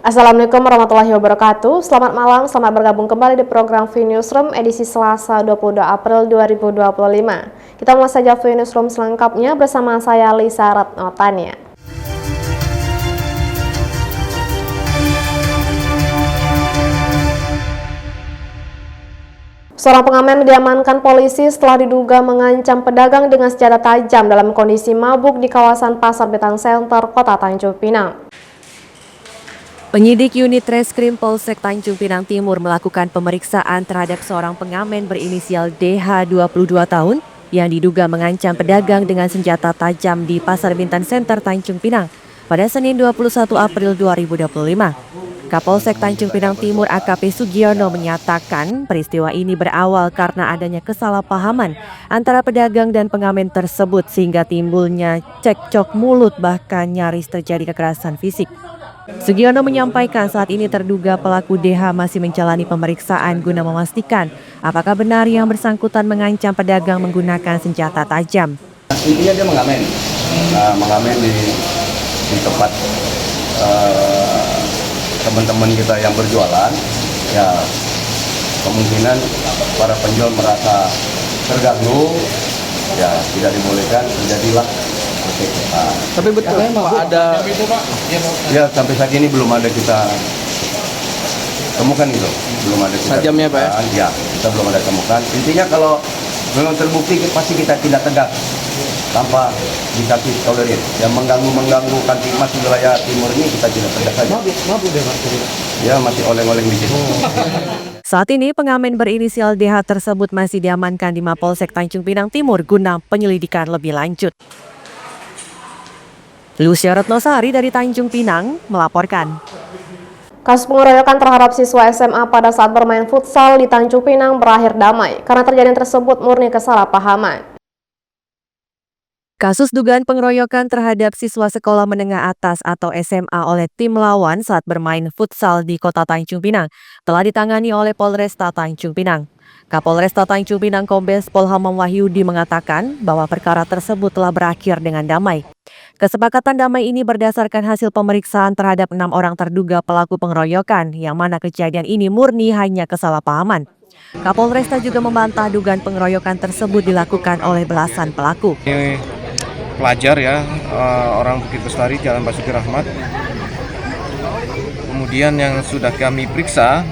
Assalamualaikum warahmatullahi wabarakatuh. Selamat malam, selamat bergabung kembali di program VNewsroom edisi Selasa 22 April 2025. Kita mulai saja VNewsroom selengkapnya bersama saya Lisa Ratnotania. Seorang pengamen diamankan polisi setelah diduga mengancam pedagang dengan senjata tajam dalam kondisi mabuk di kawasan Pasar Betang Center, Kota Tanjung Pinang. Penyidik unit Reskrim Polsek Tanjung Pinang Timur melakukan pemeriksaan terhadap seorang pengamen berinisial DH 22 tahun yang diduga mengancam pedagang dengan senjata tajam di Pasar Bintan Center Tanjung Pinang pada Senin 21 April 2025. Kapolsek Tanjung Pinang Timur AKP Sugiono menyatakan peristiwa ini berawal karena adanya kesalahpahaman antara pedagang dan pengamen tersebut sehingga timbulnya cekcok mulut bahkan nyaris terjadi kekerasan fisik. Sugiono menyampaikan saat ini terduga pelaku DH masih menjalani pemeriksaan guna memastikan apakah benar yang bersangkutan mengancam pedagang menggunakan senjata tajam. Intinya dia mengamen di tempat teman-teman kita yang berjualan, ya kemungkinan para penjual merasa terganggu, ya tidak dibolehkan, terjadilah. Tapi betul Pak ada, ya sampai saat ini belum ada kita temukan gitu, belum ada kita Sajamnya, Pak, ya kita belum ada temukan. Intinya kalau memang terbukti pasti kita tindak tegas tanpa dikasih tolerir. Yang mengganggu Kamtipmas wilayah timur ini kita tidak tegas saja. mabuk deh Pak. Ya masih oleng-oleng di situ. Saat ini pengamen berinisial DH tersebut masih diamankan di Mapolsek Tanjung Pinang Timur guna penyelidikan lebih lanjut. Lucia Retnosari dari Tanjung Pinang melaporkan. Kasus pengeroyokan terhadap siswa SMA pada saat bermain futsal di Tanjung Pinang berakhir damai karena terjadian tersebut murni kesalahpahaman. Kasus dugaan pengeroyokan terhadap siswa sekolah menengah atas atau SMA oleh tim lawan saat bermain futsal di Kota Tanjung Pinang telah ditangani oleh Polresta Tanjung Pinang. Kapolresta Tanjung Pinang Kombes Pol Hamam Wahyudi mengatakan bahwa perkara tersebut telah berakhir dengan damai. Kesepakatan damai ini berdasarkan hasil pemeriksaan terhadap 6 orang terduga pelaku pengeroyokan, yang mana kejadian ini murni hanya kesalahpahaman. Kapolresta juga membantah dugaan pengeroyokan tersebut dilakukan oleh belasan pelaku. Ini pelajar ya, orang Bukit Bestari, Jalan Basuki Rahmat. Kemudian yang sudah kami periksa,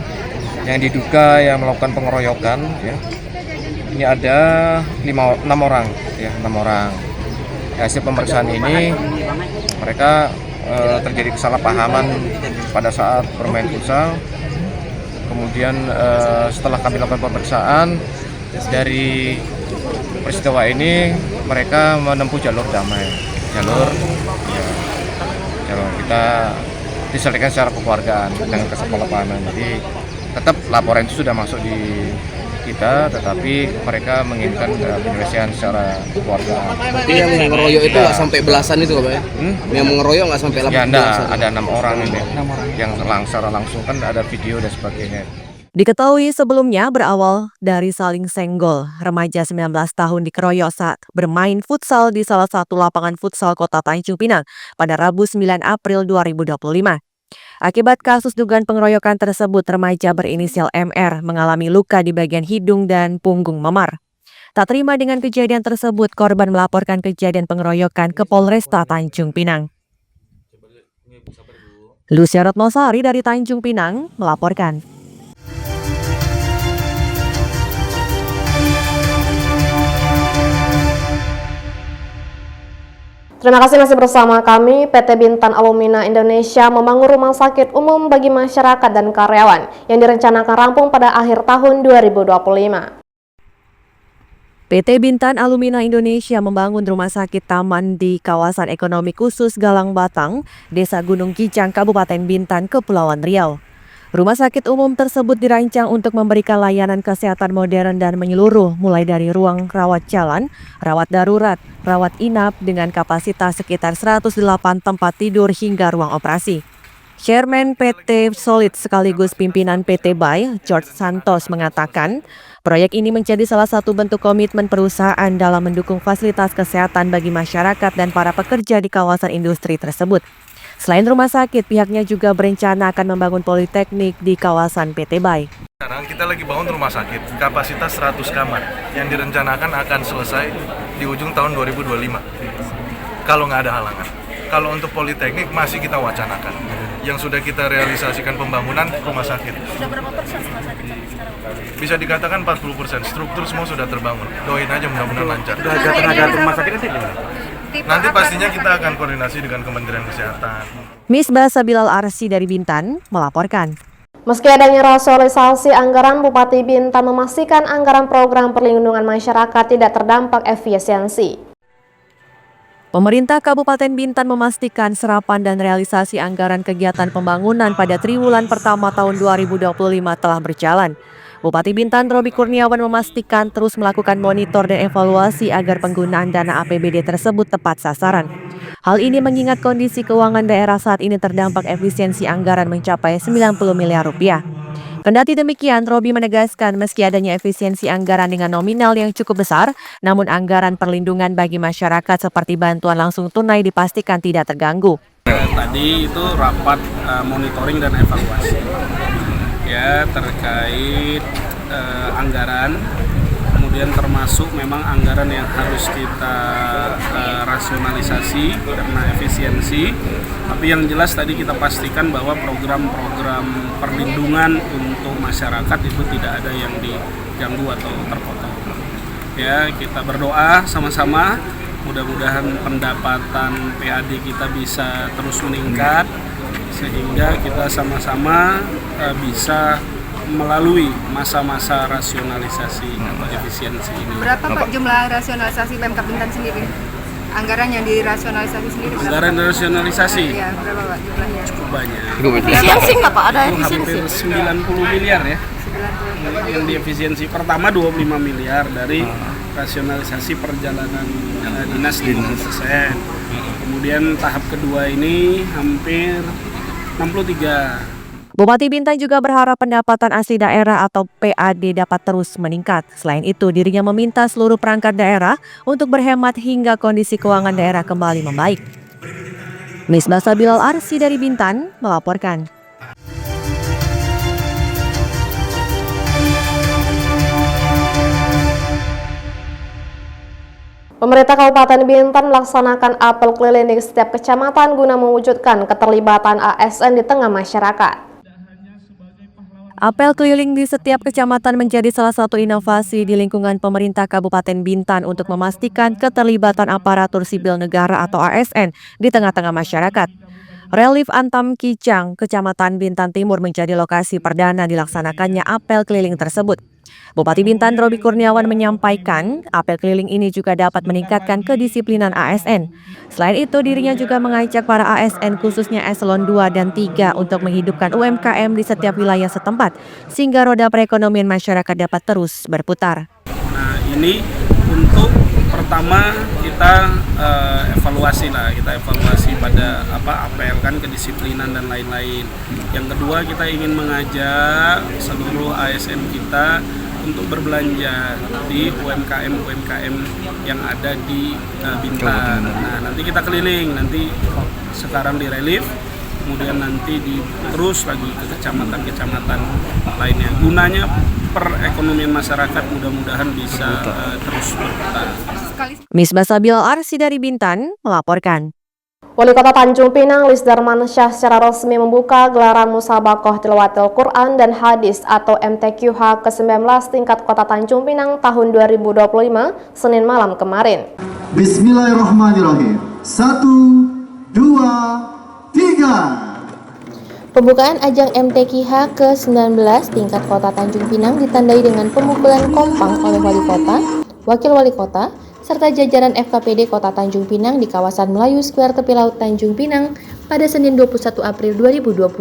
yang diduga yang melakukan pengeroyokan, ya, ini ada 6 orang, ya 6 orang. Hasil pemeriksaan ini mereka terjadi kesalahpahaman pada saat bermain futsal. Kemudian setelah kami lakukan pemeriksaan dari peristiwa ini, mereka menempuh jalur damai, jalur kita diselesaikan secara kekeluargaan dengan kesalahpahaman. Jadi tetap laporan itu sudah masuk di kita, tetapi mereka menginginkan penyelesaian secara kekeluargaan. Berarti yang mengeroyok itu nggak sampai belasan itu Pak ya? Yang mengeroyok nggak sampai 8 Ya belasan? ada 6 orang ini, yang secara langsung kan ada video dan sebagainya. Diketahui sebelumnya berawal dari saling senggol. Remaja 19 tahun dikeroyok saat bermain futsal di salah satu lapangan futsal Kota Tanjung Pinang pada Rabu 9 April 2025. Akibat kasus dugaan pengeroyokan tersebut, remaja berinisial MR mengalami luka di bagian hidung dan punggung memar. Tak terima dengan kejadian tersebut, korban melaporkan kejadian pengeroyokan ke Polresta Tanjung Pinang. Lucia Retnosari dari Tanjung Pinang melaporkan. Terima kasih masih bersama kami. PT Bintan Alumina Indonesia membangun rumah sakit umum bagi masyarakat dan karyawan yang direncanakan rampung pada akhir tahun 2025. PT Bintan Alumina Indonesia membangun rumah sakit taman di kawasan ekonomi khusus Galang Batang, Desa Gunung Kijang, Kabupaten Bintan, Kepulauan Riau. Rumah sakit umum tersebut dirancang untuk memberikan layanan kesehatan modern dan menyeluruh, mulai dari ruang rawat jalan, rawat darurat, rawat inap dengan kapasitas sekitar 108 tempat tidur hingga ruang operasi. Chairman PT Solid sekaligus pimpinan PT BAI, George Santos mengatakan, proyek ini menjadi salah satu bentuk komitmen perusahaan dalam mendukung fasilitas kesehatan bagi masyarakat dan para pekerja di kawasan industri tersebut. Selain rumah sakit, pihaknya juga berencana akan membangun politeknik di kawasan PT Bay. Sekarang kita lagi bangun rumah sakit, kapasitas 100 kamar, yang direncanakan akan selesai di ujung tahun 2025, kalau nggak ada halangan. Kalau untuk politeknik masih kita wacanakan, yang sudah kita realisasikan pembangunan rumah sakit. Sudah berapa persen rumah sakit sampai sekarang? Bisa dikatakan 40%, struktur semua sudah terbangun. Doain aja mudah-mudahan lancar. Tenaga rumah sakit Nanti pastinya kita akan koordinasi dengan Kementerian Kesehatan. Misbah Sabilal Arsy dari Bintan melaporkan. Meski adanya rasionalisasi anggaran, Bupati Bintan memastikan anggaran program perlindungan masyarakat tidak terdampak efisiensi. Pemerintah Kabupaten Bintan memastikan serapan dan realisasi anggaran kegiatan pembangunan pada triwulan pertama tahun 2025 telah berjalan. Bupati Bintan Robi Kurniawan memastikan terus melakukan monitor dan evaluasi agar penggunaan dana APBD tersebut tepat sasaran. Hal ini mengingat kondisi keuangan daerah saat ini terdampak efisiensi anggaran mencapai 90 miliar rupiah. Kendati demikian, Robi menegaskan meski adanya efisiensi anggaran dengan nominal yang cukup besar, namun anggaran perlindungan bagi masyarakat seperti bantuan langsung tunai dipastikan tidak terganggu. Tadi itu rapat monitoring dan evaluasi ya terkait anggaran, kemudian termasuk memang anggaran yang harus kita rasionalisasi karena efisiensi. Tapi yang jelas tadi kita pastikan bahwa program-program perlindungan untuk masyarakat itu tidak ada yang diganggu atau terpotong. Ya, kita berdoa sama-sama mudah-mudahan pendapatan PAD kita bisa terus meningkat sehingga kita sama-sama bisa melalui masa-masa rasionalisasi atau efisiensi ini. Berapa Pak jumlah rasionalisasi Pemkab Bintan sendiri? Anggaran yang dirasionalisasi sendiri berapa? Anggaran rasionalisasi? Iya, berapa Pak jumlahnya? Cukup banyak. Efisiensi nggak Pak? Ada Itu hampir 90 miliar ya. Yang di efisiensi pertama 25 miliar dari rasionalisasi perjalanan dinas 5%. Kemudian tahap kedua ini hampir 63. Bupati Bintan juga berharap pendapatan asli daerah atau PAD dapat terus meningkat. Selain itu, dirinya meminta seluruh perangkat daerah untuk berhemat hingga kondisi keuangan daerah kembali membaik. Misbah Sabilal Arsy dari Bintan melaporkan. Pemerintah Kabupaten Bintan melaksanakan apel keliling di setiap kecamatan guna mewujudkan keterlibatan ASN di tengah masyarakat. Apel keliling di setiap kecamatan menjadi salah satu inovasi di lingkungan pemerintah Kabupaten Bintan untuk memastikan keterlibatan aparatur sipil negara atau ASN di tengah-tengah masyarakat. Relief Antam Kicang, Kecamatan Bintan Timur menjadi lokasi perdana dilaksanakannya apel keliling tersebut. Bupati Bintan Robi Kurniawan menyampaikan, apel keliling ini juga dapat meningkatkan kedisiplinan ASN. Selain itu, dirinya juga mengajak para ASN khususnya eselon 2 dan 3 untuk menghidupkan UMKM di setiap wilayah setempat, sehingga roda perekonomian masyarakat dapat terus berputar. Nah, ini untuk pertama kita evaluasi pada apel kan kedisiplinan dan lain-lain. Yang kedua kita ingin mengajak seluruh ASN kita untuk berbelanja di UMKM yang ada di Bintan. Nah, nanti kita keliling, nanti sekarang di Relief, kemudian nanti terus lagi ke kecamatan-kecamatan lainnya. Gunanya perekonomian masyarakat mudah-mudahan bisa terus berputar. Misbah Sabilal Arsy dari Bintan melaporkan. Wali Kota Tanjung Pinang Lis Darmansyah secara resmi membuka gelaran Musabakoh Tilawatil Quran dan Hadis atau MTQH ke-19 tingkat Kota Tanjung Pinang tahun 2025 Senin malam kemarin. Bismillahirrahmanirrahim. 1, 2, 3. Pembukaan ajang MTQH ke-19 tingkat Kota Tanjung Pinang ditandai dengan pemukulan kompang oleh Wali Kota, Wakil Wali Kota, serta jajaran FKPD Kota Tanjung Pinang di kawasan Melayu Square Tepi Laut Tanjung Pinang pada Senin 21 April 2025.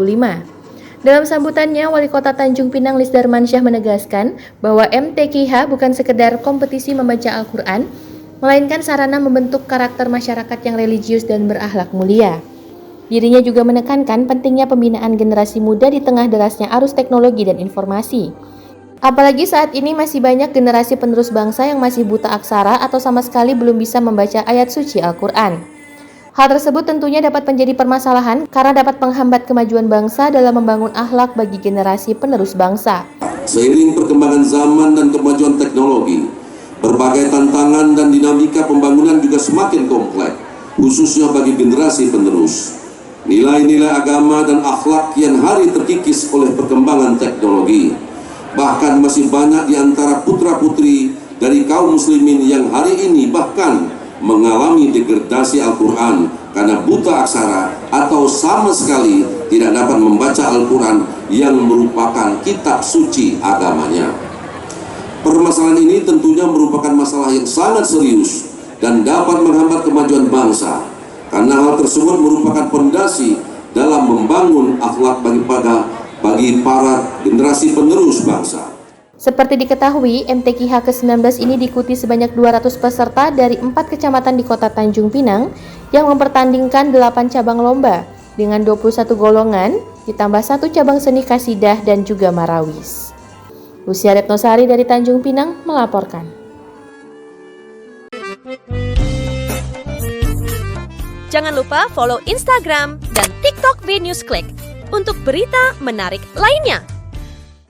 Dalam sambutannya, Wali Kota Tanjung Pinang Lis Darmansyah menegaskan bahwa MTQH bukan sekedar kompetisi membaca Al-Quran, melainkan sarana membentuk karakter masyarakat yang religius dan berakhlak mulia. Dirinya juga menekankan pentingnya pembinaan generasi muda di tengah derasnya arus teknologi dan informasi. Apalagi saat ini masih banyak generasi penerus bangsa yang masih buta aksara atau sama sekali belum bisa membaca ayat suci Al-Quran. Hal tersebut tentunya dapat menjadi permasalahan karena dapat menghambat kemajuan bangsa dalam membangun akhlak bagi generasi penerus bangsa. Seiring perkembangan zaman dan kemajuan teknologi, berbagai tantangan dan dinamika pembangunan juga semakin kompleks, khususnya bagi generasi penerus. Nilai-nilai agama dan akhlak kian hari terkikis oleh perkembangan teknologi. Bahkan masih banyak di antara putra-putri dari kaum muslimin yang hari ini bahkan mengalami degradasi Al-Quran karena buta aksara atau sama sekali tidak dapat membaca Al-Quran yang merupakan kitab suci agamanya. Permasalahan ini tentunya merupakan masalah yang sangat serius dan dapat menghambat kemajuan bangsa, karena hal tersebut merupakan pondasi dalam membangun akhlak bagi para generasi penerus bangsa. Seperti diketahui, MTQH ke-19 ini diikuti sebanyak 200 peserta dari 4 kecamatan di Kota Tanjung Pinang yang mempertandingkan 8 cabang lomba dengan 21 golongan, ditambah 1 cabang seni kasidah dan juga marawis. Lucia Retnosari dari Tanjung Pinang melaporkan. Jangan lupa follow Instagram dan TikTok VNewsClick untuk berita menarik lainnya.